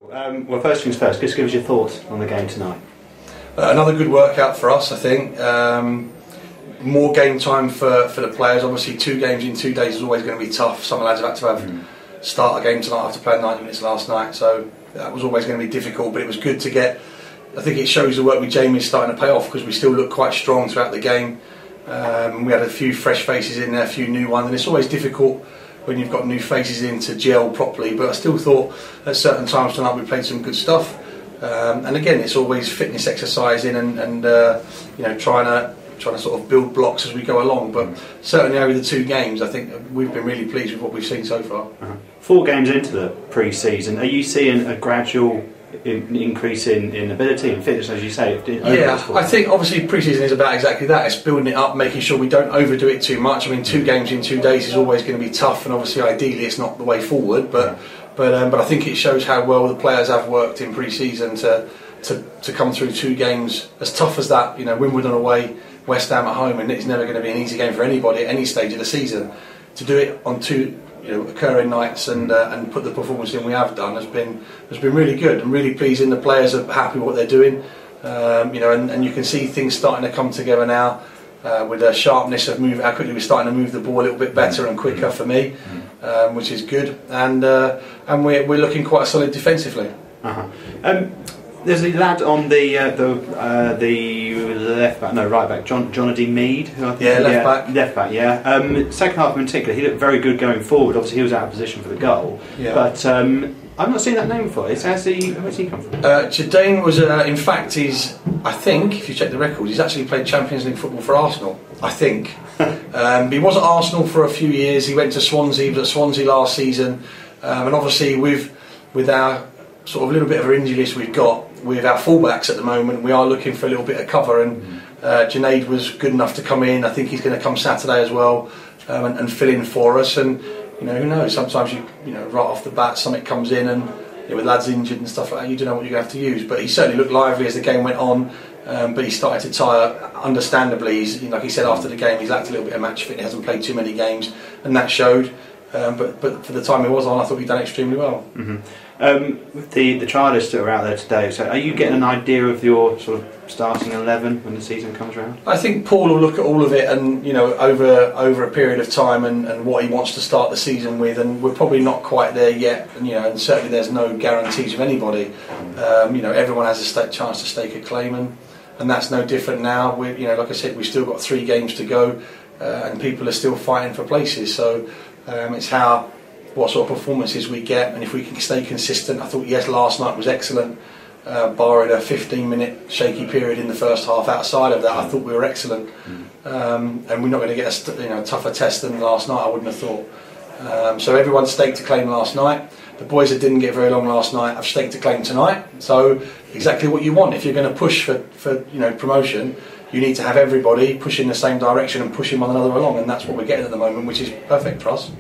Well, first things first, just give us your thoughts on the game tonight. Another good workout for us, I think. More game time for the players. Obviously, 2 games in 2 days is always going to be tough. Some lads have had to start a game tonight after playing 90 minutes last night, so that was always going to be difficult. But it was good to get. I think it shows the work with Jamie is starting to pay off, because we still look quite strong throughout the game. We had a few fresh faces in there, a few new ones, and it's always difficult when you've got new faces in to gel properly. But I still thought at certain times tonight we played some good stuff. And again, it's always fitness exercising and you know, trying to sort of build blocks as we go along. But certainly over the 2 games, I think we've been really pleased with what we've seen so far. 4 games into the pre-season, are you seeing a gradual increase in ability and fitness, as you say? Yeah, I think obviously pre-season is about exactly that. It's building it up, making sure we don't overdo it too much. I mean, 2 games in 2 days is always going to be tough, and obviously ideally it's not the way forward. But I think it shows how well the players have worked in pre-season to come through 2 games as tough as that. You know, Wimbledon away, West Ham at home, and it's never going to be an easy game for anybody at any stage of the season. To do it on 2 occurring nights and put the performance in we have done has been really good and really pleasing. The players are happy with what they're doing, and you can see things starting to come together now with the sharpness of how quickly we're starting to move the ball a little bit better and quicker for me, which is good, and we're looking quite solid defensively. There's a lad on the left back, no, right back, Jonathan Mead, who I think left back. Second half in particular, he looked very good going forward. Obviously, he was out of position for the goal, but I've not seen that name before. Where's he come from? Jadane was, in fact, I think, if you check the records, he's actually played Champions League football for Arsenal. I think he was at Arsenal for a few years. He went to Swansea, he was at Swansea last season, and obviously with our sort of little bit of an injury list we've got with our fullbacks at the moment, we are looking for a little bit of cover, and Junaid was good enough to come in. I think he's going to come Saturday as well, and fill in for us. And who knows? Sometimes you right off the bat something comes in, and with lads injured and stuff like that, you don't know what you're going to have to use. But he certainly looked lively as the game went on. But he started to tire. Understandably, like he said after the game, he's lacked a little bit of match fit. He hasn't played too many games, and that showed. But for the time he was on, I thought he'd done extremely well. With the trialists that are out there today, so are you getting an idea of your sort of starting 11 when the season comes around? I think Paul will look at all of it, and over a period of time, and what he wants to start the season with, and we're probably not quite there yet, and certainly there's no guarantees of anybody. Everyone has a chance to stake a claim, and that's no different now. Like I said, we've still got 3 games to go, and people are still fighting for places. So it's what sort of performances we get, and if we can stay consistent. I thought last night was excellent, barring a 15-minute shaky period in the first half. Outside of that, I thought we were excellent, and we're not going to get a tougher test than last night, I wouldn't have thought. So everyone staked a claim last night. The boys that didn't get very long last night have staked a claim tonight. So exactly what you want. If you're going to push for promotion, you need to have everybody push in the same direction and pushing one another along, and that's what we're getting at the moment, which is perfect for us.